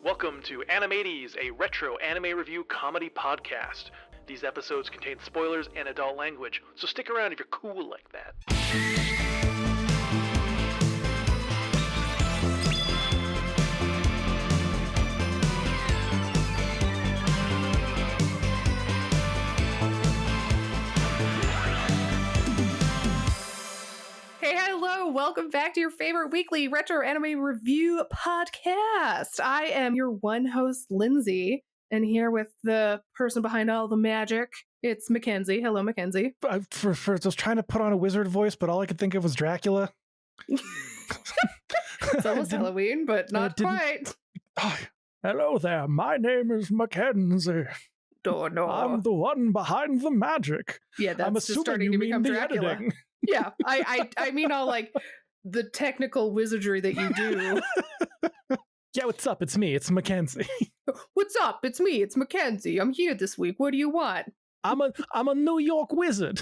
Welcome to Animates, a retro anime review comedy podcast. These episodes contain spoilers and adult language, so stick around if you're cool like that. Hey, hello, welcome back to your favorite weekly retro anime review podcast. I am your one host, Lindsey, and here with the person behind all the magic, it's Mackenzie. Hello, Mackenzie. I was trying to put on a wizard voice, but all I could think of was Dracula. It's almost Halloween, but not quite. Oh, hello there, my name is Mackenzie. Oh, no. I'm the one behind the magic. Yeah, that's I'm just assuming starting you to mean become the Dracula. editing. Yeah, I mean all like the technical wizardry that you do. Yeah, what's up? It's me. It's Mackenzie. What's up? It's me. It's Mackenzie. I'm here this week. What do you want? I'm a New York wizard.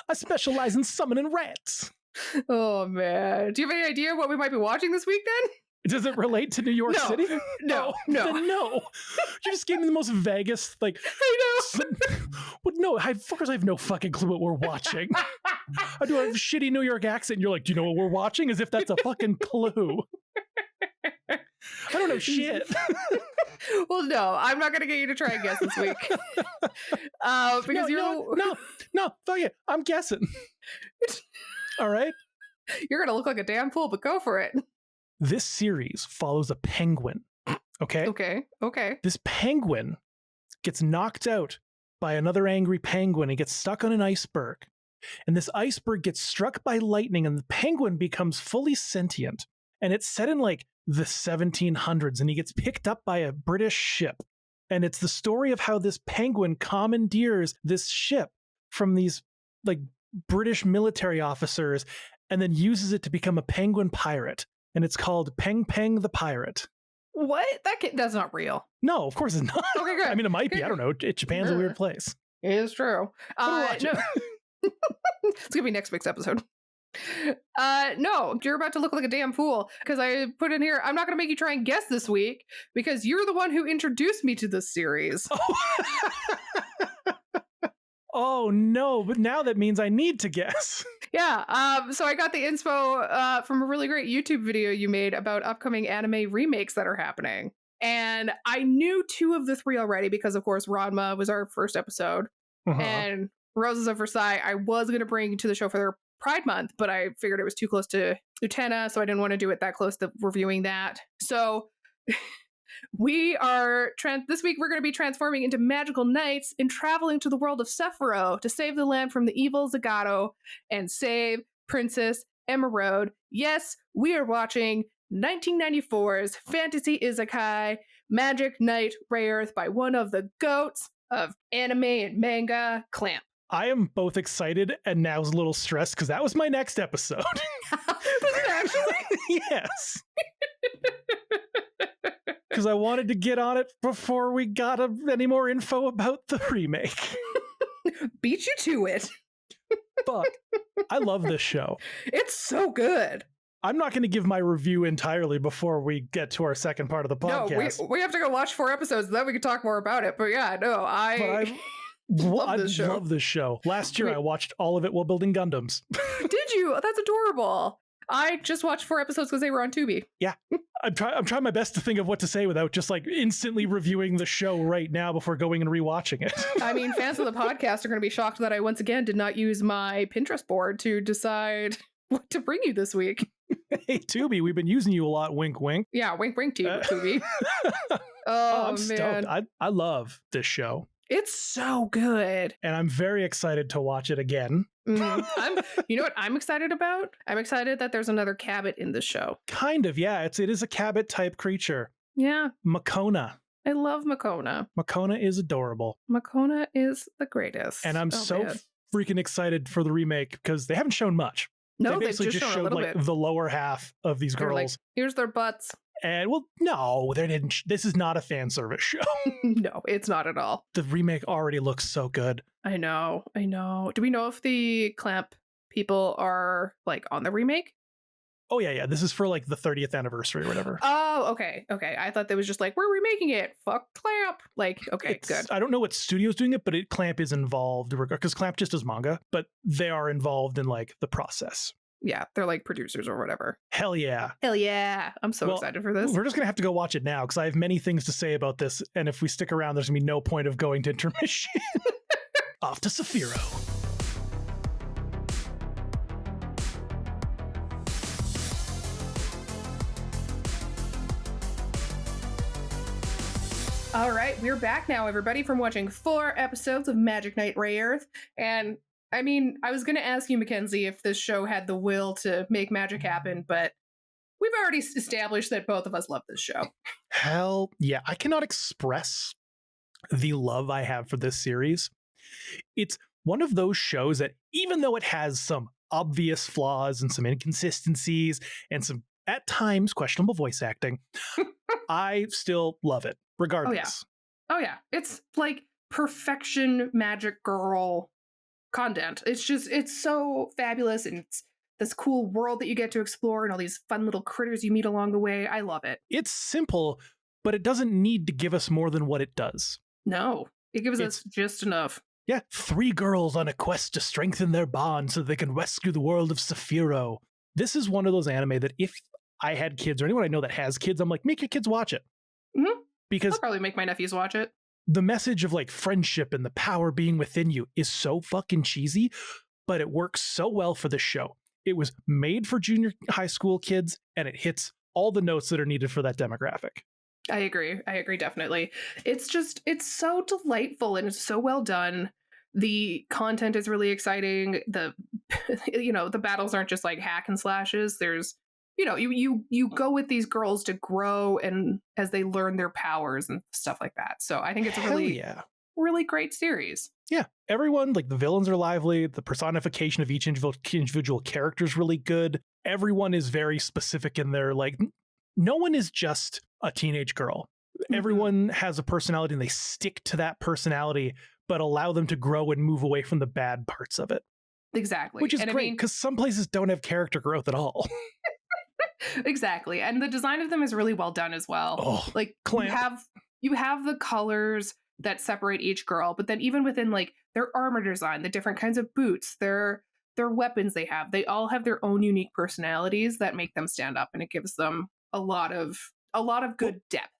I specialize in summoning rats. Oh, man. Do you have any idea what we might be watching this week then? Does it relate to New York City? No. Then no. You just gave me the most vaguest, like... I know. Well, no, fuckers, I have no fucking clue what we're watching. I do a shitty New York accent, and you're like, do you know what we're watching? As if that's a fucking clue. I don't know shit. Well, no, I'm not going to get you to try and guess this week. Because No, fuck it. I'm guessing. All right? You're going to look like a damn fool, but go for it. This series follows a penguin, okay? Okay. This penguin gets knocked out by another angry penguin and gets stuck on an iceberg. And this iceberg gets struck by lightning and the penguin becomes fully sentient. And it's set in like the 1700s and he gets picked up by a British ship. And it's the story of how this penguin commandeers this ship from these like British military officers and then uses it to become a penguin pirate. And it's called Peng Peng the Pirate. What? That's not real. No, of course it's not. Okay, good. I mean, it might be. I don't know. Japan's a weird place. It is true. No. It's going to be next week's episode. No, you're about to look like a damn fool because I put in here, I'm not going to make you try and guess this week because you're the one who introduced me to this series. Oh, no, but now that means I need to guess. Yeah, so I got the inspo from a really great YouTube video you made about upcoming anime remakes that are happening. And I knew 2 of the 3 already because, of course, Ranma was our first episode. And Roses of Versailles, I was going to bring to the show for their Pride Month, but I figured it was too close to Utena, so I didn't want to do it that close to reviewing that. So... this week we're going to be transforming into magical knights and traveling to the world of Sephiroth to save the land from the evil Zagato and save Princess Emerald. Yes, we are watching 1994's fantasy isekai Magic Knight Rayearth by one of the goats of anime and manga, Clamp. I am both excited and now a little stressed because that was my next episode. Was it actually? Yes. Because I wanted to get on it before we got any more info about the remake. Beat you to it. Fuck. I love this show. It's so good. I'm not going to give my review entirely before we get to our second part of the podcast. No, we have to go watch 4 episodes, then we can talk more about it. But yeah, no, I love this show. Last year I watched all of it while building Gundams. Did you? That's adorable. I just watched 4 episodes because they were on Tubi. Yeah. I'm trying my best to think of what to say without just like instantly reviewing the show right now before going and rewatching it. I mean, fans of the podcast are going to be shocked that I once again did not use my Pinterest board to decide what to bring you this week. Hey, Tubi, we've been using you a lot. Wink, wink. Yeah, wink, wink to you, Tubi. I'm stoked. I love this show. It's so good. And I'm very excited to watch it again. You know what I'm excited about? I'm excited that there's another Cabot in this show. Kind of, yeah. It is a Cabot type creature. Yeah. Makona. I love Makona. Makona is adorable. Makona is the greatest. And I'm freaking excited for the remake because they haven't shown much. No, they basically just showed like the lower half of these girls. Like, here's their butts. And well, no, they didn't. This is not a fan service show. No, it's not at all. The remake already looks so good. I know. Do we know if the Clamp people are like on the remake? Oh, yeah. This is for like the 30th anniversary or whatever. Oh, okay. I thought that was just like, we're remaking it. Fuck Clamp. Like, okay, good. I don't know what studio's doing it, but Clamp is involved because Clamp just does manga, but they are involved in like the process. Yeah, they're like producers or whatever. Hell yeah. I'm so excited for this. We're just going to have to go watch it now because I have many things to say about this. And if we stick around, there's going to be no point of going to intermission. Off to Saphiro. All right, we're back now, everybody, from watching 4 episodes of Magic Knight Rayearth. And I mean, I was going to ask you, Mackenzie, if this show had the will to make magic happen, but we've already established that both of us love this show. Hell yeah. I cannot express the love I have for this series. It's one of those shows that even though it has some obvious flaws and some inconsistencies and some, at times, questionable voice acting, I still love it, regardless. Oh yeah. It's like perfection magic girl content. It's so fabulous, and it's this cool world that you get to explore and all these fun little critters you meet along the way. I love it. It's simple, but it doesn't need to give us more than what it does. No, it gives us just enough. Yeah, 3 girls on a quest to strengthen their bond so they can rescue the world of Saphiro. This is one of those anime that if I had kids or anyone I know that has kids, I'm like, make your kids watch it. Mm-hmm. Because I'll probably make my nephews watch it. The message of like friendship and the power being within you is so fucking cheesy, but it works so well for the show. It was made for junior high school kids, and it hits all the notes that are needed for that demographic. I agree definitely. It's so delightful and it's so well done. The content is really exciting. The the battles aren't just like hack and slashes. There's you go with these girls to grow and as they learn their powers and stuff like that. So I think it's a really great series. Yeah. Everyone, like the villains are lively. The personification of each individual character is really good. Everyone is very specific in their like, no one is just a teenage girl. Mm-hmm. Everyone has a personality and they stick to that personality, but allow them to grow and move away from the bad parts of it. Exactly. Which is great because some places don't have character growth at all. Exactly. And the design of them is really well done as well. Oh, like Clamp. you have the colors that separate each girl, but then even within like their armor design, the different kinds of boots, their weapons they all have their own unique personalities that make them stand up, and it gives them a lot of good depth.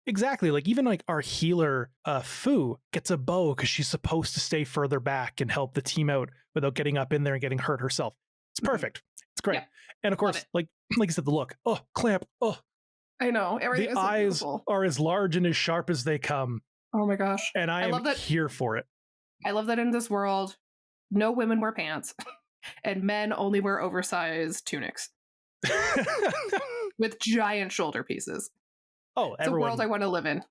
Exactly. Like even like our healer, Fu, gets a bow because she's supposed to stay further back and help the team out without getting up in there and getting hurt herself. It's perfect. Mm-hmm. It's great. Yeah. And of course, like you said, the look. Oh, Clamp. Oh, I know. The eyes are as large and as sharp as they come. Oh my gosh. And I am here for it. I love that in this world, no women wear pants and men only wear oversized tunics with giant shoulder pieces. Oh, it's a world I want to live in.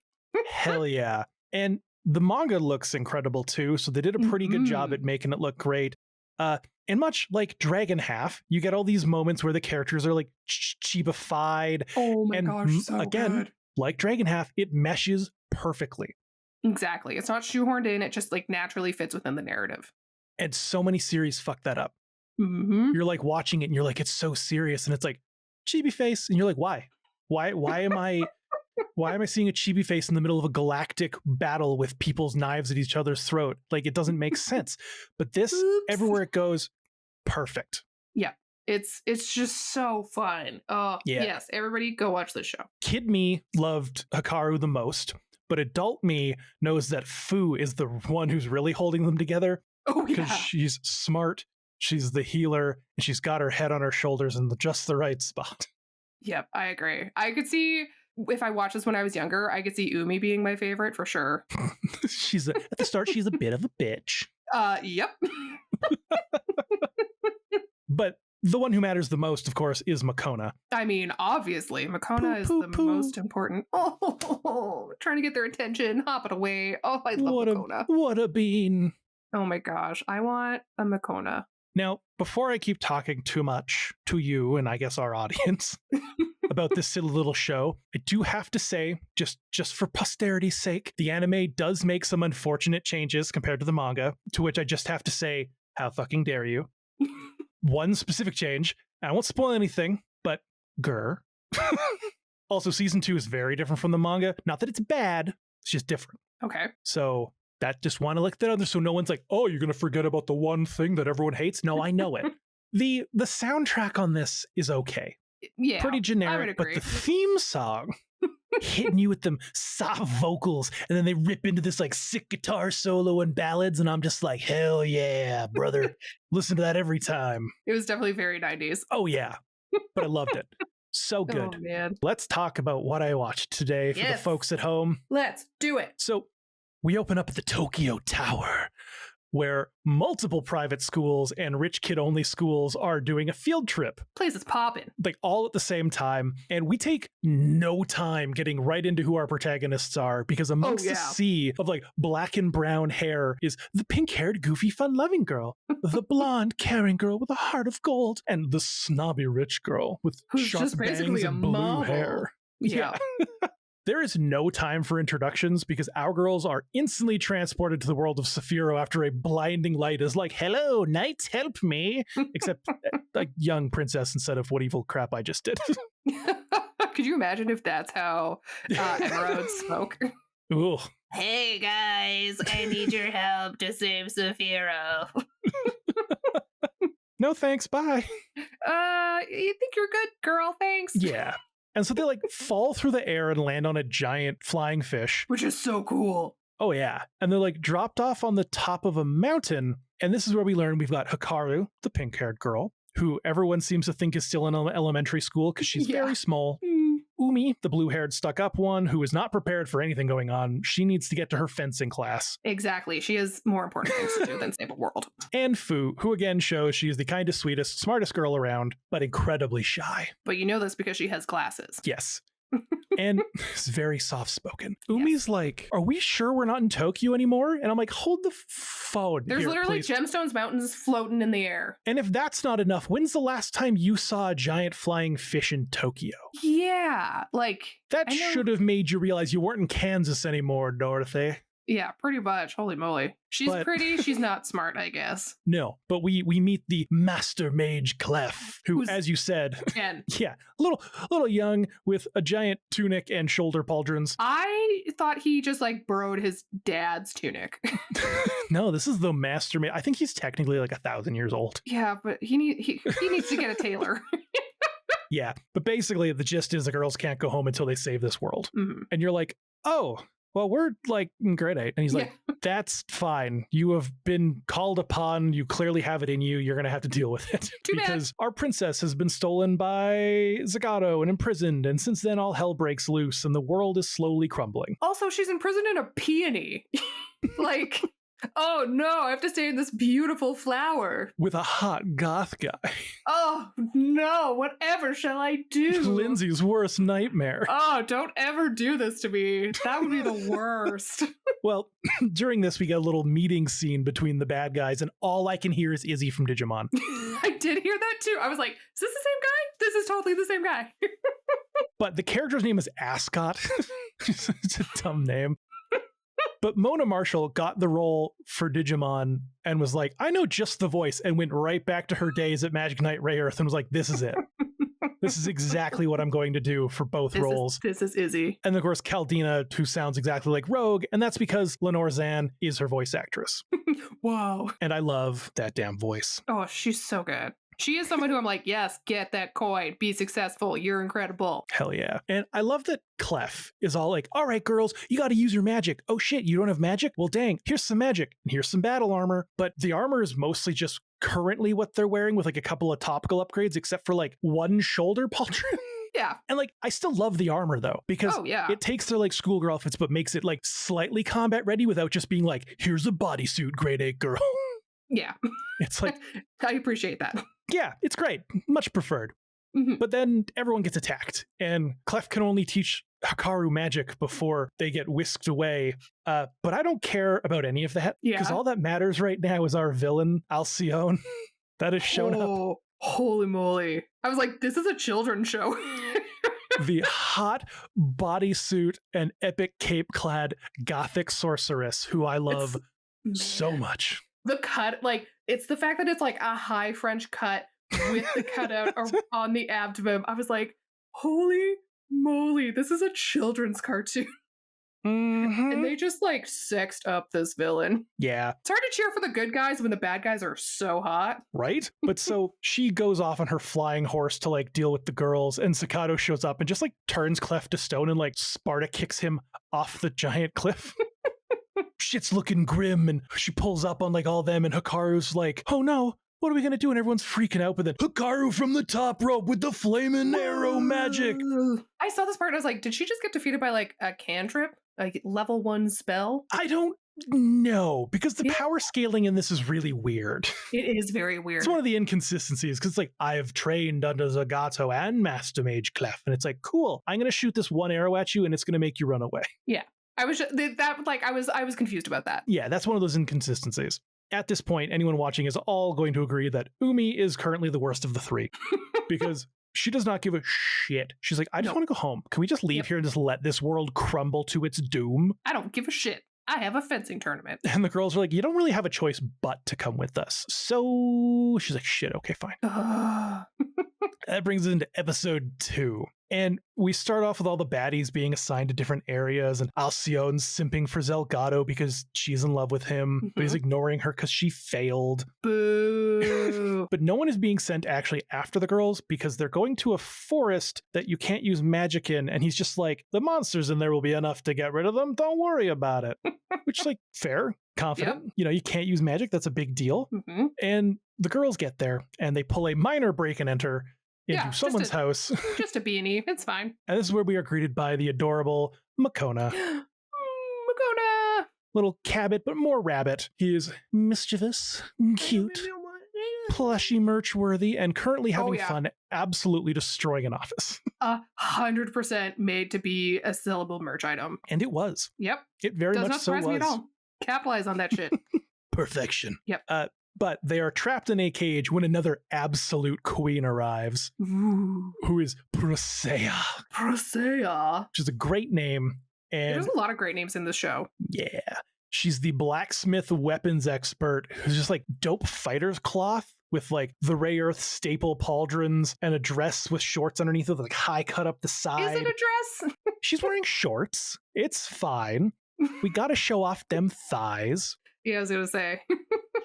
Hell yeah. And the manga looks incredible too. So they did a pretty good job at making it look great. And much like Dragon Half, you get all these moments where the characters are like cheapified. Oh my gosh, so again, good. Like Dragon Half, it meshes perfectly. Exactly. It's not shoehorned in. It just like naturally fits within the narrative. And so many series fuck that up. Mm-hmm. You're like watching it and you're like, it's so serious. And it's like, chibi face. And you're like, why? Why am I seeing a chibi face in the middle of a galactic battle with people's knives at each other's throat? Like, it doesn't make sense. But this, everywhere it goes, perfect. Yeah. It's just so fun. Oh, yeah. Yes. Everybody go watch this show. Kid me loved Hikaru the most, but adult me knows that Fu is the one who's really holding them together. Oh, yeah. Because she's smart, she's the healer, and she's got her head on her shoulders in just the right spot. Yep, I agree. I could see, if I watched this when I was younger, I could see Umi being my favorite for sure. At the start, she's a bit of a bitch. Yep. But the one who matters the most, of course, is Makona. I mean, obviously, Makona is the most important. Oh, trying to get their attention, hopping away. Oh, I love Makona. What a bean. Oh my gosh, I want a Makona. Now, before I keep talking too much to you and I guess our audience about this silly little show, I do have to say, just for posterity's sake, the anime does make some unfortunate changes compared to the manga, to which I just have to say, how fucking dare you? One specific change, and I won't spoil anything, but grr. Also, season 2 is very different from the manga. Not that it's bad, it's just different. Okay. So that just want to lick that other, so no one's like, oh, you're going to forget about the one thing that everyone hates? No, I know it. The soundtrack on this is okay. Yeah. Pretty generic, but the theme song hitting you with them soft vocals, and then they rip into this like sick guitar solo and ballads, and I'm just like, hell yeah, brother. Listen to that every time. It was definitely very 90s. Oh yeah, but I loved it. So good. Oh, man. Let's talk about what I watched today for the folks at home. Let's do it. So we open up at the Tokyo Tower, where multiple private schools and rich kid only schools are doing a field trip. Place is popping. Like all at the same time. And we take no time getting right into who our protagonists are, because amongst the sea of like black and brown hair is the pink-haired, goofy, fun-loving girl, the blonde, caring girl with a heart of gold, and the snobby rich girl with who's sharp just basically bangs and blue model. hair. Yeah. There is no time for introductions because our girls are instantly transported to the world of Saphiro after a blinding light is like, hello, knights, help me. Except like young princess instead of what evil crap I just did. Could you imagine if that's how emeralds spoke? Ooh. Hey guys, I need your help to save Saphiro. No thanks, bye. You think you're good, girl? Thanks. Yeah. And so they like fall through the air and land on a giant flying fish. Which is so cool. Oh yeah. And they're like dropped off on the top of a mountain. And this is where we learn we've got Hikaru, the pink-haired girl, who everyone seems to think is still in elementary school because she's very small. Umi, the blue-haired stuck-up one, who is not prepared for anything going on. She needs to get to her fencing class. Exactly. She has more important things to do than save the world. And Fu, who again shows she is the kindest, sweetest, smartest girl around, but incredibly shy. But you know this because she has glasses. Yes. And it's very soft-spoken. Umi's like, are we sure we're not in Tokyo anymore? And I'm like, hold the phone. There's here, literally please. gemstones mountains floating in the air. And if that's not enough, when's the last time you saw a giant flying fish in Tokyo? Yeah, like... That should have made you realize you weren't in Kansas anymore, Dorothy. Yeah, pretty much. Holy moly. She's pretty, she's not smart, I guess. No, but we meet the Master Mage Clef, who's, as you said, 10. Yeah, little young with a giant tunic and shoulder pauldrons. I thought he just like borrowed his dad's tunic. No, this is the Master Mage. I think he's technically like 1,000 years old. Yeah, but he needs to get a tailor. Yeah, but basically the gist is the girls can't go home until they save this world. Mm-hmm. And you're like, oh, well, we're like in grade 8. And he's like, that's fine. You have been called upon. You clearly have it in you. You're going to have to deal with it. Because our princess has been stolen by Zagato and imprisoned. And since then, all hell breaks loose and the world is slowly crumbling. Also, she's imprisoned in a peony. Like... Oh no, I have to stay in this beautiful flower. With a hot goth guy. Oh no, whatever shall I do? Lindsey's worst nightmare. Oh, don't ever do this to me. That would be the worst. Well, during this, we get a little meeting scene between the bad guys, and all I can hear is Izzy from Digimon. I did hear that too. I was like, is this the same guy? This is totally the same guy. But the character's name is Ascot. It's a dumb name. But Mona Marshall got the role for Digimon and was like, I know just the voice, and went right back to her days at Magic Knight Rayearth and was like, this is it. This is exactly what I'm going to do for both roles. This is Izzy. And of course, Caldina, who sounds exactly like Rogue, and that's because Lenore Zan is her voice actress. Wow. And I love that damn voice. Oh, she's so good. She is someone who I'm like, yes, get that coin, be successful, you're incredible. Hell yeah. And I love that Clef is all like, all right, girls, you got to use your magic. Oh shit, you don't have magic? Well, dang, here's some magic and here's some battle armor. But the armor is mostly just currently what they're wearing with like a couple of topical upgrades, except for like one shoulder pauldron. Yeah. And like, I still love the armor though, because it takes their like schoolgirl outfits, but makes it like slightly combat ready without just being like, here's a bodysuit, grade 8 girl. Yeah. It's like, I appreciate that. Yeah, it's great. Much preferred. Mm-hmm. But then everyone gets attacked, and Clef can only teach Hikaru magic before they get whisked away. But I don't care about any of that, because all that matters right now is our villain, Alcyone, that has shown up. Holy moly. I was like, this is a children's show. The hot bodysuit and epic cape-clad gothic sorceress who I love so much. The cut, like, it's the fact that it's like a high French cut with the cutout on the abdomen. I was like, holy moly, this is a children's cartoon. Mm-hmm. And they just like sexed up this villain. Yeah. It's hard to cheer for the good guys when the bad guys are so hot. Right? But so she goes off on her flying horse to like deal with the girls, and Staccato shows up and just like turns Clef to stone and like Sparta kicks him off the giant cliff. Shit's looking grim, and she pulls up on like all them, and Hikaru's like, oh no, what are we gonna do? And everyone's freaking out, but then Hikaru from the top rope with the flaming arrow magic. I saw this part and I was like, did she just get defeated by like a cantrip? Like level 1 spell? I don't know, because the power scaling in this is really weird. It is very weird. It's one of the inconsistencies, because it's like, I have trained under Zagato and Master Mage Clef, and it's like, cool, I'm gonna shoot this one arrow at you and it's gonna make you run away. Yeah. I was confused about that. Yeah, that's one of those inconsistencies. At this point, anyone watching is all going to agree that Umi is currently the worst of the three, because she does not give a shit. She's like, I just want to go home. Can we just leave here and just let this world crumble to its doom? I don't give a shit. I have a fencing tournament. And the girls are like, you don't really have a choice but to come with us. So she's like, shit, okay, fine. That brings us into episode 2. And we start off with all the baddies being assigned to different areas, and Alcyone simping for Zelgato because she's in love with him, but he's ignoring her because she failed. Boo. But no one is being sent actually after the girls because they're going to a forest that you can't use magic in, and he's just like, the monsters in there will be enough to get rid of them. Don't worry about it. Which is like, fair, confident. Yep. You know, you can't use magic. That's a big deal. And the girls get there, and they pull a minor break and enter into someone's house. Just a beanie. It's fine. And this is where we are greeted by the adorable Makona. Makona! Little Cabot, but more rabbit. He is mischievous, cute, plushy merch worthy, and currently having fun absolutely destroying an office. 100% made to be a sellable merch item. And it was. Yep. It very much so was. Does not surprise me at all. Capitalize on that shit. Perfection. Yep. But they are trapped in a cage when another absolute queen arrives, who is Prosea. Prosea. Which is a great name. And there's a lot of great names in this show. Yeah. She's the blacksmith weapons expert who's just like dope fighter's cloth with like the Rayearth staple pauldrons and a dress with shorts underneath with like high cut up the side. Is it a dress? She's wearing shorts. It's fine. We got to show off them thighs. Yeah, I was going to say.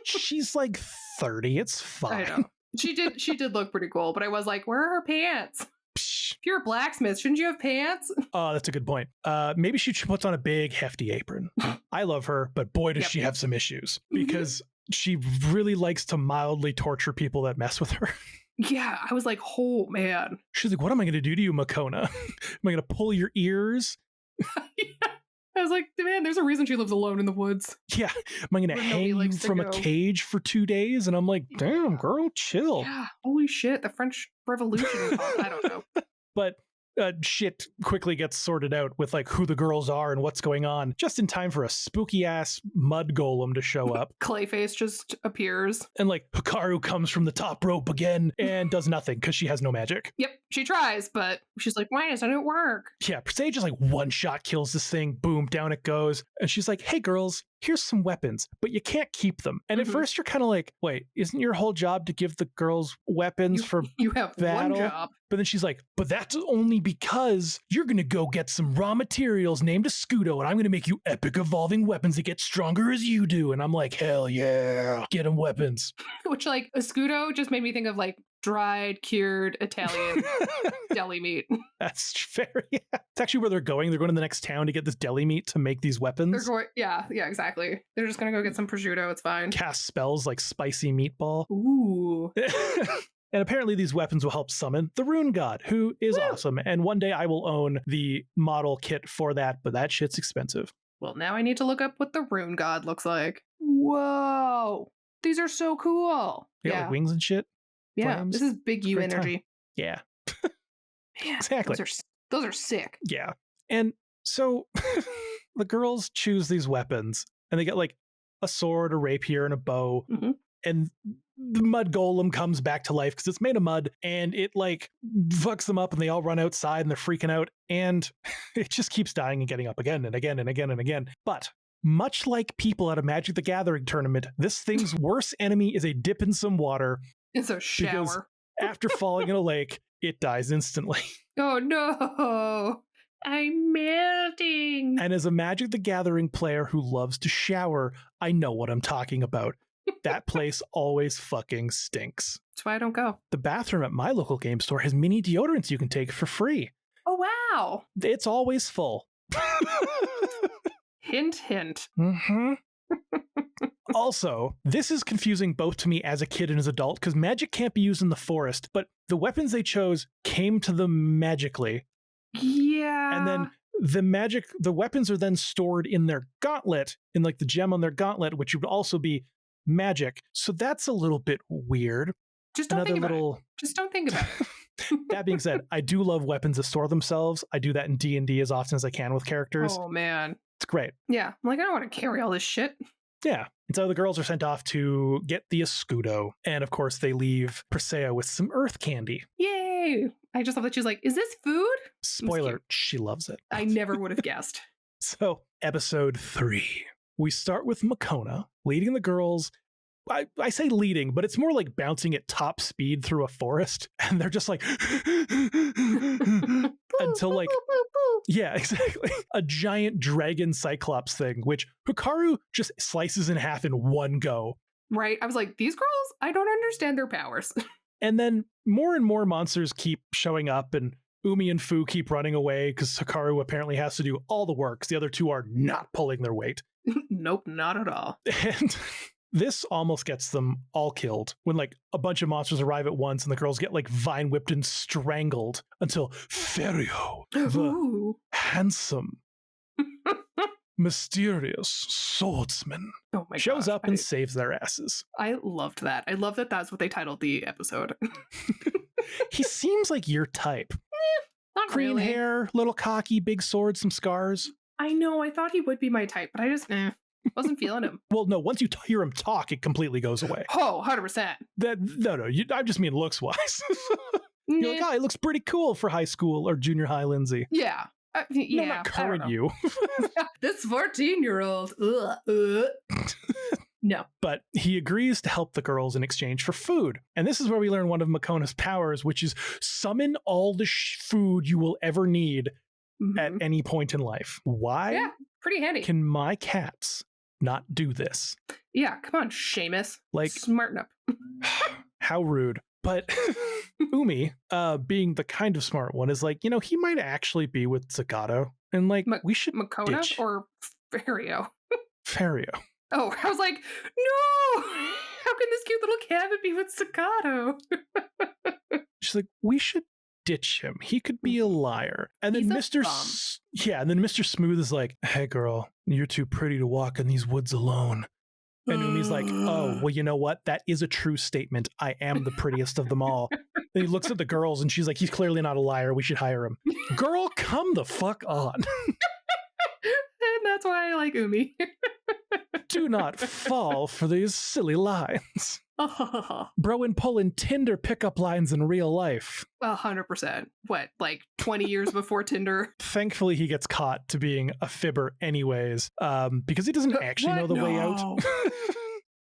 She's like 30. It's fine. I know. She did look pretty cool, but I was like, where are her pants? If you're a blacksmith, shouldn't you have pants? Oh, that's a good point. Maybe she puts on a big, hefty apron. I love her, but boy, does she have some issues because she really likes to mildly torture people that mess with her. Yeah, I was like, oh, man. She's like, what am I going to do to you, Makona? Am I going to pull your ears? I was like, man, there's a reason she lives alone in the woods. Yeah. Am I going to hang you from a cage for 2 days? And I'm like, damn, girl, chill. Yeah. Holy shit. The French Revolution. I don't know. But shit quickly gets sorted out with like who the girls are and what's going on, just in time for a spooky ass mud golem to show up. Clayface just appears. And like Hikaru comes from the top rope again and does nothing because she has no magic. Yep, she tries, but she's like, why doesn't it work? Yeah, Sage just like one shot kills this thing, boom, down it goes. And she's like, hey girls, here's some weapons, but you can't keep them. And at first you're kind of like, wait, isn't your whole job to give the girls weapons for you have battle? One job. But then she's like, but that's only because you're going to go get some raw materials named Escudo, and I'm going to make you epic evolving weapons that get stronger as you do. And I'm like, hell yeah, get them weapons. Which like Escudo just made me think of like dried, cured Italian deli meat. That's fair. Yeah. It's actually where they're going. They're going to the next town to get this deli meat to make these weapons. They're going, yeah, exactly. They're just going to go get some prosciutto. It's fine. Cast spells like spicy meatball. Ooh. And apparently these weapons will help summon the Rune God, who is awesome. And one day I will own the model kit for that, but that shit's expensive. Well, now I need to look up what the Rune God looks like. Whoa. These are so cool. Yeah, like wings and shit. Yeah, flames. This is big U energy. Time. Yeah. Man, exactly. Those are sick. Yeah. And so the girls choose these weapons and they get like a sword, a rapier, and a bow. And the mud golem comes back to life because it's made of mud and it like fucks them up and they all run outside and they're freaking out and it just keeps dying and getting up again and again and again and again. But much like people at a Magic the Gathering tournament, this thing's worst enemy is a dip in some water. It's a shower. Because After falling in a lake, it dies instantly. Oh no, I'm melting. And as a Magic the Gathering player who loves to shower, I know what I'm talking about. That place always fucking stinks. That's why I don't go. The bathroom at my local game store has mini deodorants you can take for free. Oh, wow. It's always full. Hint, hint. Mm-hmm. Also, this is confusing both to me as a kid and as an adult, because magic can't be used in the forest, but the weapons they chose came to them magically. Yeah. And then the weapons are then stored in their gauntlet, in like the gem on their gauntlet, which would also be magic. So that's a little bit weird. Just don't think about it. Just don't think about it. That being said, I do love weapons that store themselves. I do that in D&D as often as I can with characters. Oh, man. It's great. Yeah. I'm like, I don't want to carry all this shit. Yeah. And so the girls are sent off to get the escudo. And of course, they leave Persea with some earth candy. Yay. I just thought that she was like, is this food? Spoiler, she loves it. I never would have guessed. So, episode 3. We start with Makona leading the girls. I say leading, but it's more like bouncing at top speed through a forest. And they're just like, until like, yeah, exactly. A giant dragon cyclops thing, which Hikaru just slices in half in one go. Right. I was like, these girls, I don't understand their powers. And then more and more monsters keep showing up, and Umi and Fu keep running away because Hikaru apparently has to do all the work because the other two are not pulling their weight. Nope, not at all. And this almost gets them all killed when like a bunch of monsters arrive at once and the girls get like vine whipped and strangled until Ferio, the handsome, mysterious swordsman, shows up and saves their asses. I loved that. I love that that's what they titled the episode. He seems like your type. Not Green really. hair, little cocky, big sword, some scars. I know, I thought he would be my type, but I just wasn't feeling him. Well, no, once you hear him talk, it completely goes away. Oh, 100%. No, I just mean looks-wise. You're like, oh, it looks pretty cool for high school or junior high Lindsey. Yeah. No, not current you. This 14-year-old. No. But he agrees to help the girls in exchange for food. And this is where we learn one of Makona's powers, which is summon all the food you will ever need at any point in life. Why? Yeah, pretty handy. Can my cats not do this? Yeah, come on, Seamus. Like, smarten up. How rude. But Umi, being the kind of smart one, is like, he might actually be with Zagato. And like, we should Makona ditch or Ferio? Ferio. Oh, I was like, no! How can this cute little cabin be with Zagato? She's like, we should ditch him. He could be a liar. And then Mr. Mr. Smooth is like, hey girl, you're too pretty to walk in these woods alone. And Umi's like, oh, well, you know what? That is a true statement. I am the prettiest of them all. Then he looks at the girls and she's like, he's clearly not a liar. We should hire him. Girl, come the fuck on. And that's why I like Umi. Do not fall for these silly lines. Bro and pulling Tinder pickup lines in real life. 100%. What, like 20 years before Tinder? Thankfully, he gets caught to being a fibber anyways, because he doesn't actually know the way out.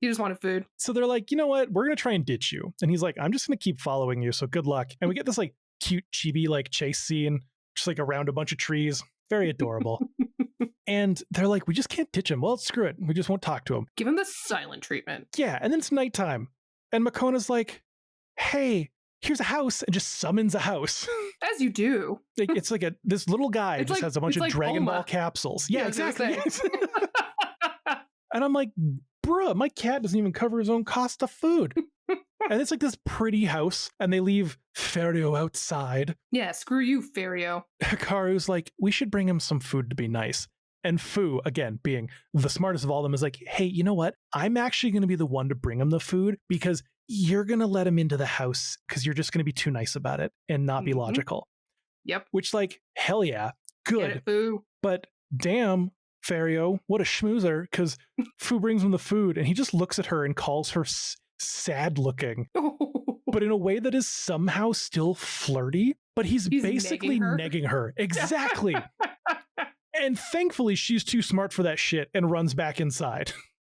He just wanted food. So they're like, you know what? We're going to try and ditch you. And he's like, I'm just going to keep following you, so good luck. And we get this like cute chibi like chase scene, just like around a bunch of trees. Very adorable. And they're like, we just can't ditch him. Well, screw it. We just won't talk to him. Give him the silent treatment. Yeah, and then it's nighttime. And Makona's like, hey, here's a house, and just summons a house. As you do. It's like this little guy just has a bunch of Dragon Ball capsules. Yeah, exactly. And I'm like, bruh, my cat doesn't even cover his own cost of food. And it's like this pretty house, and they leave Ferio outside. Yeah, screw you, Ferio. Hikaru's like, we should bring him some food to be nice. And Fu, again, being the smartest of all of them, is like, hey, you know what? I'm actually going to be the one to bring him the food because you're going to let him into the house because you're just going to be too nice about it and not be logical. Yep. Which, like, hell yeah, good. Get it, Fu. But damn, Ferio, what a schmoozer, because Fu brings him the food and he just looks at her and calls her sad looking, but in a way that is somehow still flirty, but he's basically negging her. Exactly. And thankfully, she's too smart for that shit and runs back inside.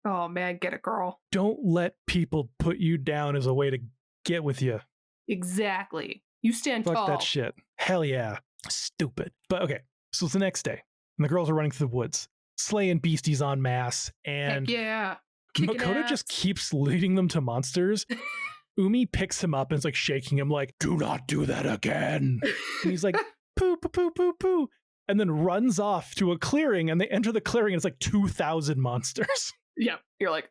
Oh man, get it, girl. Don't let people put you down as a way to get with you. Exactly. You stand Fuck tall. that shit. Hell yeah. Stupid. But okay, so it's the next day, and the girls are running through the woods, slaying beasties en masse, and Heck yeah. Kicking Makoto ass. just keeps leading them to monsters. Umi picks him up and is like shaking him like, do not do that again. And he's like, poo, poo, poo, poo, poo. And then runs off to a clearing, and they enter the clearing, and it's like 2,000 monsters. Yeah. You're like,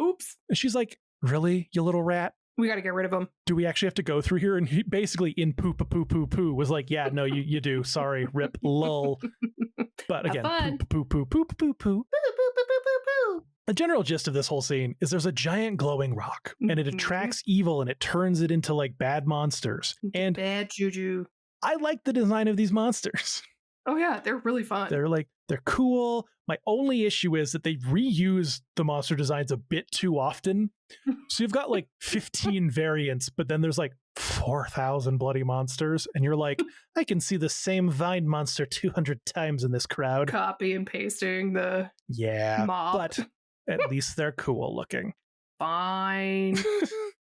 oops. And she's like, really, you little rat? We got to get rid of him. Do we actually have to go through here? And he basically in poo, poo, poo, poo, poo was like, yeah, no, you do. Sorry, rip, lull. But again, fun. poo, poo, poo, poo, poo, poo. The general gist of this whole scene is there's a giant glowing rock, and it attracts evil, and it turns it into like bad monsters. And bad juju. I like the design of these monsters. Oh yeah, they're really fun. They're cool. My only issue is that they reuse the monster designs a bit too often. So you've got like 15 variants, but then there's like 4,000 bloody monsters, and you're like, I can see the same vine monster 200 times in this crowd. Copy and pasting the mob. But at least they're cool looking. Fine.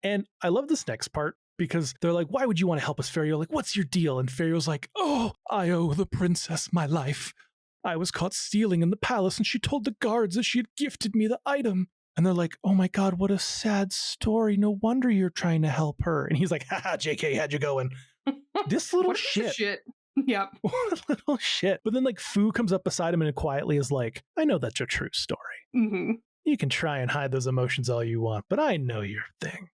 And I love this next part, because they're like, why would you want to help us, Ferio? Like, what's your deal? And Ferio's like, oh, I owe the princess my life. I was caught stealing in the palace, and she told the guards that she had gifted me the item. And they're like, oh my God, what a sad story. No wonder you're trying to help her. And he's like, haha, JK, how'd you going? This little what shit. Yep. What a little shit. But then like Fu comes up beside him and quietly is like, I know that's your true story. Mm-hmm. You can try and hide those emotions all you want, but I know your thing.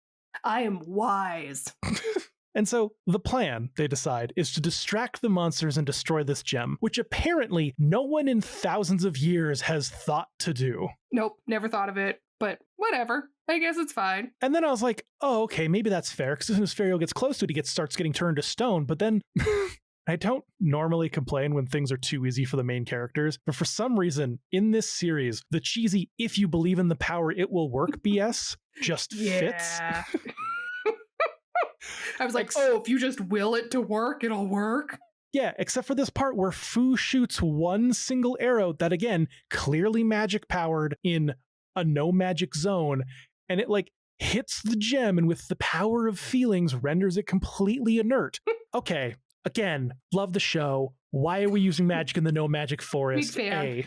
I am wise. And so the plan, they decide, is to distract the monsters and destroy this gem, which apparently no one in thousands of years has thought to do. Nope, never thought of it, but whatever. I guess it's fine. And then I was like, oh, okay, maybe that's fair, because as soon as Ferio gets close to it, he starts getting turned to stone. But then I don't normally complain when things are too easy for the main characters, but for some reason in this series, the cheesy, if you believe in the power, it will work BS just fits. I was like, oh, if you just will it to work, it'll work. Yeah, except for this part where Fu shoots one single arrow that, again, clearly magic powered in a no magic zone, and it like hits the gem and with the power of feelings renders it completely inert. Okay, again, love the show. Why are we using magic in the no magic forest? A.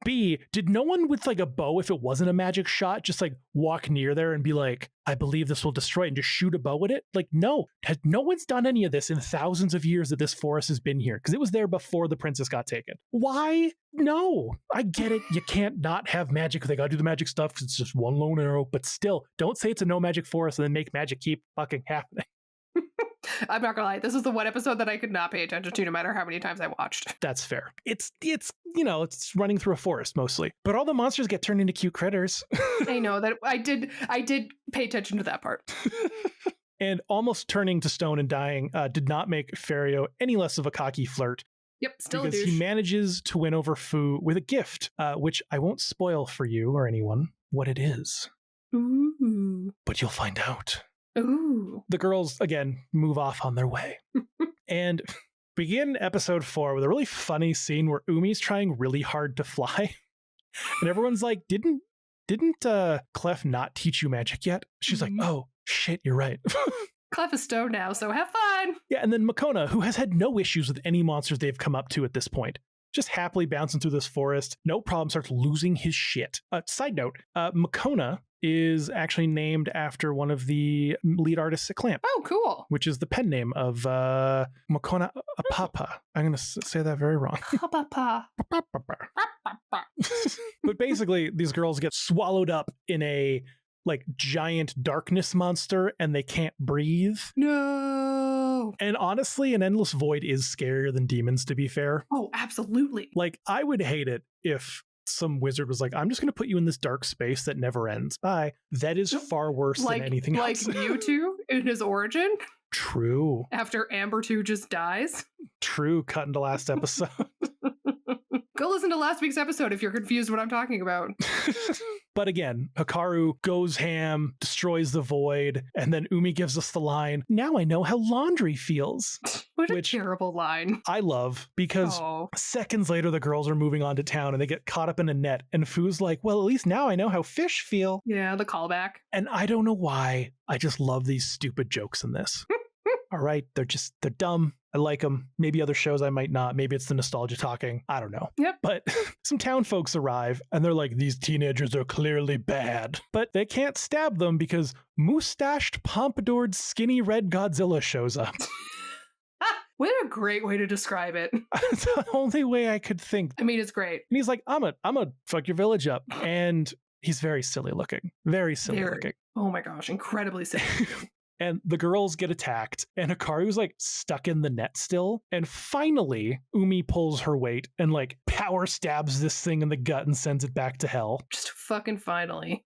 B, did no one with like a bow, if it wasn't a magic shot, just like walk near there and be like, I believe this will destroy it, and just shoot a bow at it? Like, no. No one's done any of this in thousands of years that this forest has been here, because it was there before the princess got taken. Why? No. I get it. You can't not have magic. They gotta do the magic stuff because it's just one lone arrow, but still, don't say it's a no magic forest and then make magic keep fucking happening. I'm not gonna lie, this is the one episode that I could not pay attention to no matter how many times I watched. That's fair. It's it's running through a forest mostly, but all the monsters get turned into cute critters. I know that I did pay attention to that part. And almost turning to stone and dying did not make Ferio any less of a cocky flirt. Yep, still because a douche. He manages to win over Fu with a gift, which I won't spoil for you or anyone what it is. Ooh. But you'll find out. Ooh. The girls, again, move off on their way. And begin episode 4 with a really funny scene where Umi's trying really hard to fly. And everyone's like, didn't Clef not teach you magic yet? She's like, oh, shit, you're right. Clef is stoned now, so have fun. Yeah, and then Makona, who has had no issues with any monsters they've come up to at this point, just happily bouncing through this forest, no problem, starts losing his shit. Side note, Makona is actually named after one of the lead artists at Clamp. Oh, cool. Which is the pen name of Makona Apapa. I'm going to say that very wrong. But basically, these girls get swallowed up in a like giant darkness monster and they can't breathe. No. And honestly, an endless void is scarier than demons, to be fair. Oh, absolutely. Like, I would hate it if some wizard was like, I'm just going to put you in this dark space that never ends. Bye. That is far worse than anything else. Like Mewtwo in his origin? True. After Amber 2 just dies? True. Cut into last episode. Go listen to last week's episode if you're confused what I'm talking about. But again, Hikaru goes ham, destroys the void, and then Umi gives us the line, now I know how laundry feels. Which What a terrible line. I love, because seconds later the girls are moving on to town and they get caught up in a net, and Foo's like, well, at least now I know how fish feel. Yeah, the callback. And I don't know why, I just love these stupid jokes in this. All right, they're dumb. I like them. Maybe other shows I might not. Maybe it's the nostalgia talking. I don't know. Yep. But some town folks arrive and they're like, these teenagers are clearly bad. But they can't stab them because mustached, pompadoured, skinny red Godzilla shows up. What a great way to describe it. It's the only way I could think. I mean, it's great. And he's like, I'm a fuck your village up. And he's very silly looking. Very silly looking. Oh my gosh, incredibly silly. And the girls get attacked, and Hikaru's like stuck in the net still. And finally, Umi pulls her weight and like power stabs this thing in the gut and sends it back to hell. Just fucking finally.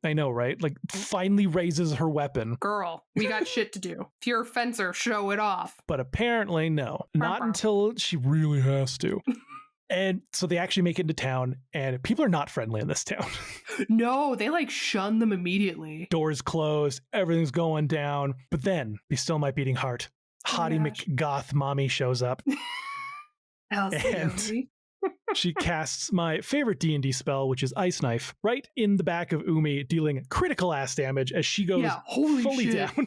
I know, right? Like finally raises her weapon. Girl, we got shit to do. If you're a fencer, show it off. But apparently, no. Not until she really has to. And so they actually make it into town, and people are not friendly in this town. No, they like shun them immediately. Doors closed, everything's going down. But then, be still my beating heart, Hottie McGoth Mommy shows up. And she casts my favorite D&D spell, which is Ice Knife, right in the back of Umi, dealing critical ass damage as she goes fully down.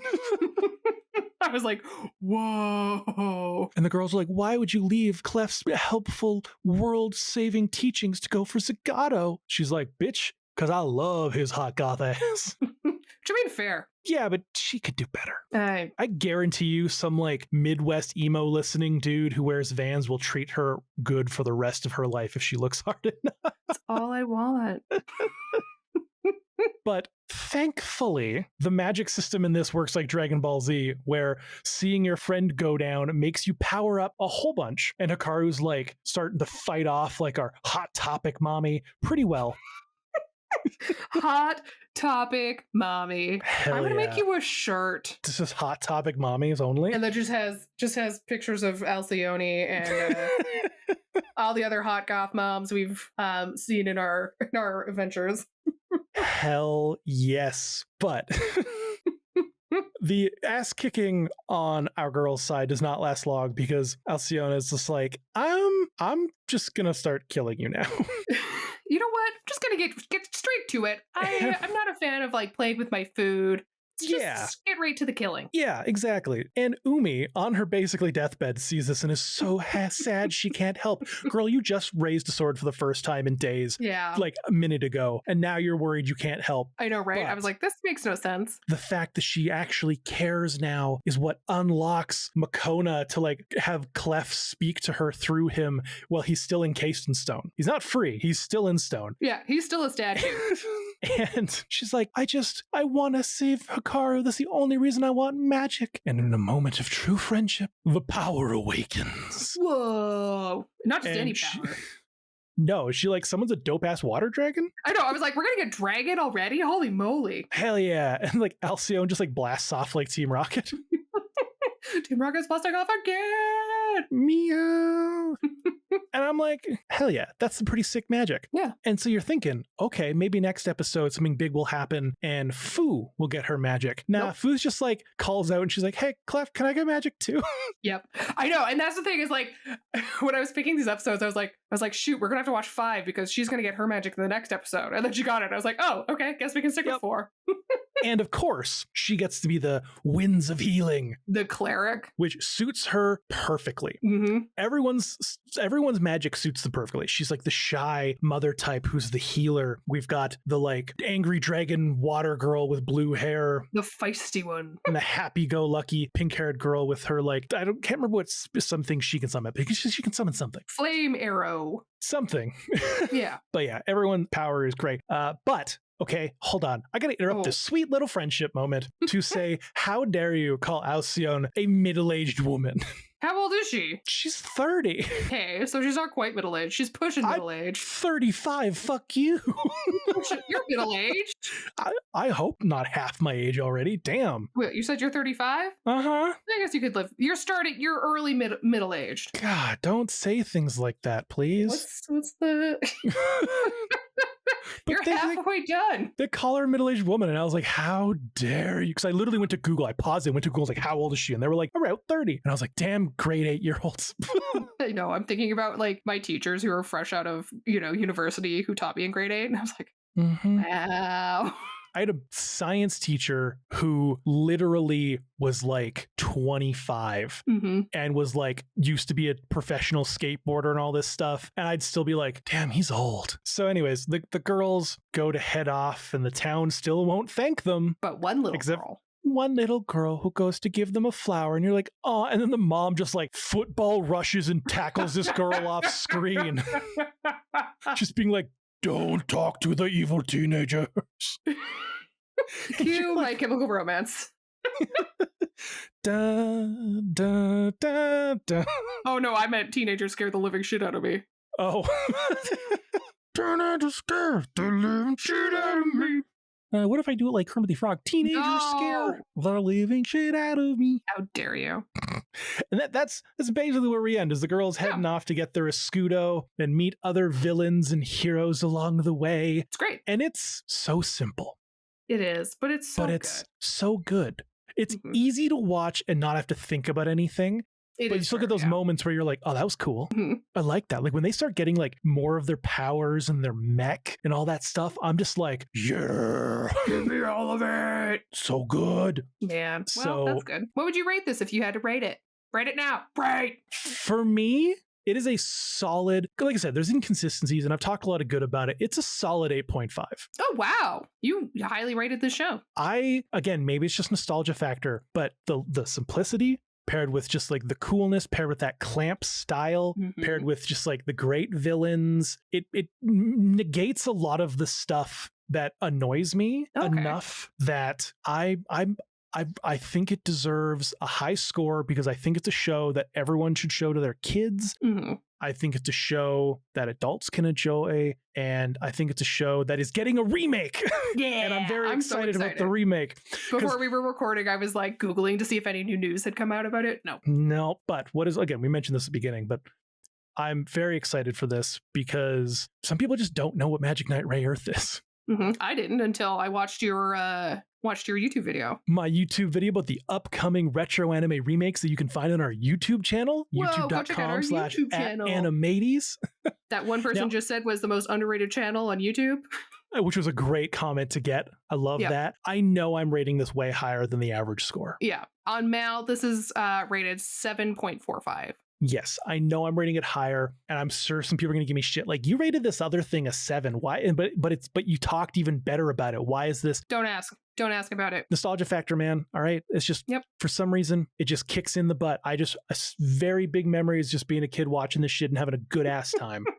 I was like, whoa. And the girls are like, why would you leave Clef's helpful world-saving teachings to go for Zagato? She's like, bitch, because I love his hot goth ass. Which I mean, fair. Yeah, but she could do better. I guarantee you some like Midwest emo listening dude who wears Vans will treat her good for the rest of her life if she looks hard enough. That's all I want. But thankfully, the magic system in this works like Dragon Ball Z, where seeing your friend go down makes you power up a whole bunch. And Hikaru's like starting to fight off like our Hot Topic mommy pretty well. Hot Topic Mommy. Hell I'm gonna yeah. make you a shirt. This is Hot Topic Mommies only. And that just has pictures of Alcyone and all the other hot goth moms we've seen in our adventures. Hell yes. But the ass kicking on our girl's side does not last long, because Alcyone is just like, I'm just gonna start killing you now. You know what? I'm just gonna get straight to it. I'm not a fan of like playing with my food. Just get right to the killing. Yeah, exactly. And Umi, on her basically deathbed, sees this and is so sad she can't help. Girl, you just raised a sword for the first time in days. Yeah. Like a minute ago. And now you're worried you can't help. I know, right? But I was like, this makes no sense. The fact that she actually cares now is what unlocks Makona to like have Clef speak to her through him while he's still encased in stone. He's not free. He's still in stone. Yeah, he's still a statue. And she's like, I want to save Hikaru. That's the only reason I want magic. And in a moment of true friendship, the power awakens. Whoa. Not just any power. No, she like summons a dope ass water dragon. I know. I was like, we're going to get dragon already? Holy moly. Hell yeah. And like Alcyone just like blasts off like Team Rocket. Team Rocket's busting off again. Meow. And I'm like, hell yeah, that's some pretty sick magic. Yeah. And so you're thinking, okay, maybe next episode something big will happen and Fu will get her magic. Nah, Fu's just like calls out and she's like, hey, Clef, can I get magic too? Yep. I know. And that's the thing is like, when I was picking these episodes, I was like, shoot, we're going to have to watch 5 because she's going to get her magic in the next episode. And then she got it. I was like, oh, okay, guess we can stick with 4. And of course, she gets to be the Winds of Healing. The cleric. Which suits her perfectly. Mm-hmm. Everyone's magic suits them perfectly. She's like the shy mother type who's the healer. We've got the like angry dragon water girl with blue hair. The feisty one. And the happy-go-lucky pink-haired girl with her like, can't remember what something she can summon, because she can summon something. Flame arrow. Something. Yeah. But yeah, everyone's power is great. But okay, hold on. I gotta interrupt this sweet little friendship moment to say, how dare you call Alcyone a middle-aged woman? How old is she? She's 30. Okay, so she's not quite middle-aged. She's pushing middle-aged. 35, fuck you. You're middle-aged. I hope not half my age already. Damn. Wait, you said you're 35? Uh-huh. I guess you could live. You're early middle-aged. God, don't say things like that, please. What's the... You're halfway done. They call her a middle-aged woman, and I was like, how dare you? Because I literally went to Google. I paused it, went to Google, I was like, how old is she? And they were like, around 30. And I was like, damn, grade 8-year-olds. I know. I'm thinking about like my teachers who are fresh out of, university who taught me in grade 8. And I was like, wow. I had a science teacher who literally was like 25 and was like, used to be a professional skateboarder and all this stuff. And I'd still be like, damn, he's old. So anyways, the girls go to head off and the town still won't thank them. But one little girl. One little girl who goes to give them a flower, and you're like, oh, and then the mom just like football rushes and tackles this girl off screen. Just being like, don't talk to the evil teenagers. Cue My Chemical Romance. Da, da, da, da. Oh no, I meant teenagers scare the living shit out of me. Oh. Teenagers scare the living shit out of me. What if I do it like Kermit the Frog? Teenagers scare the living shit out of me. How dare you? And that's basically where we end, is the girls heading off to get their Escudo and meet other villains and heroes along the way. It's great. And it's so simple. It is, but it's so good. So good. It's easy to watch and not have to think about anything. But you still get those moments where you're like, oh, that was cool. I like that. Like when they start getting like more of their powers and their mech and all that stuff, I'm just like, yeah, give me all of it. So good. Man, well, that's good. What would you rate this if you had to rate it? Rate it now. Rate. For me, it is a solid, like I said, there's inconsistencies and I've talked a lot of good about it. It's a solid 8.5. Oh, wow. You highly rated this show. Again, maybe it's just nostalgia factor, but the simplicity paired with just like the coolness, paired with that Clamp style, paired with just like the great villains, it negates a lot of the stuff that annoys me enough that I think it deserves a high score, because I think it's a show that everyone should show to their kids. I think it's a show that adults can enjoy, and I think it's a show that is getting a remake. Yeah, and I'm very excited about the remake. Before we were recording, I was like Googling to see if any new news had come out about it. No, but again, we mentioned this at the beginning, but I'm very excited for this because some people just don't know what Magic Knight Rayearth is. I didn't until I watched your YouTube video. My YouTube video about the upcoming retro anime remakes that you can find on our YouTube channel, youtube.com/@animates. That one person just said was the most underrated channel on YouTube. Which was a great comment to get. I love that. I know I'm rating this way higher than the average score. Yeah. On Mal, this is rated 7.45. Yes, I know I'm rating it higher, and I'm sure some people are going to give me shit like, you rated this other thing a 7. Why? But you talked even better about it. Why is this? Don't ask about it. Nostalgia factor, man. All right. It's just, for some reason, it just kicks in the butt. A very big memory is just being a kid watching this shit and having a good ass time. That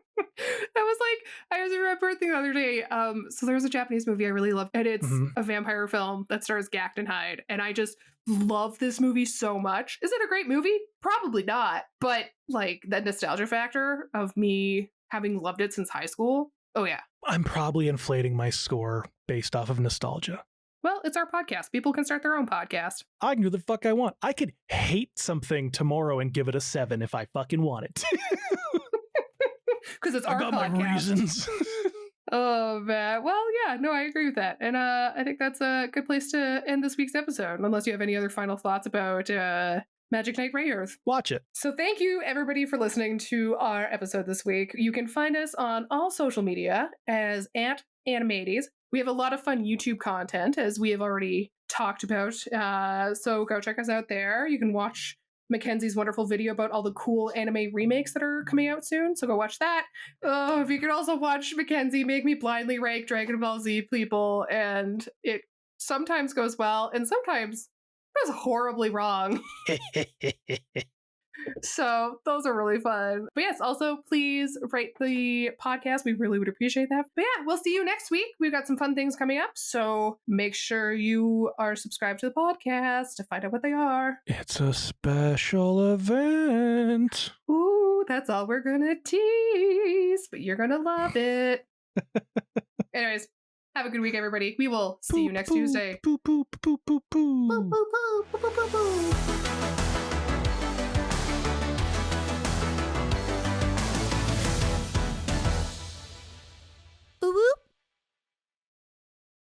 was like, I was remembering the other day. So there's a Japanese movie I really love, and it's a vampire film that stars Gact and Hyde, and I just love this movie so much. Is it a great movie? Probably not, but like that nostalgia factor of me having loved it since high school. Oh yeah. I'm probably inflating my score based off of nostalgia. Well, it's our podcast. People can start their own podcast. I can do the fuck I want. I could hate something tomorrow and give it a 7 if I fucking want it. Because it's our podcast. I got my reasons. Oh, man. Well, yeah, no, I agree with that. And I think that's a good place to end this week's episode, unless you have any other final thoughts about Magic Knight Rayearth. Watch it. So thank you, everybody, for listening to our episode this week. You can find us on all social media as @Animates. We have a lot of fun YouTube content, as we have already talked about. So go check us out there. You can watch Mackenzie's wonderful video about all the cool anime remakes that are coming out soon, so go watch that. If you can also watch Mackenzie make me blindly rank Dragon Ball Z people, and it sometimes goes well, and sometimes goes horribly wrong. So those are really fun. But yes, also please rate the podcast. We really would appreciate that. But yeah, we'll see you next week. We've got some fun things coming up, so make sure you are subscribed to the podcast to find out what they are. It's a special event. Ooh, that's all we're gonna tease, but you're gonna love it. Anyways, have a good week, everybody. We will see you next Tuesday. Boo, boo, boo, boo, boo. Boo, boo, boo, boo, boo, boo.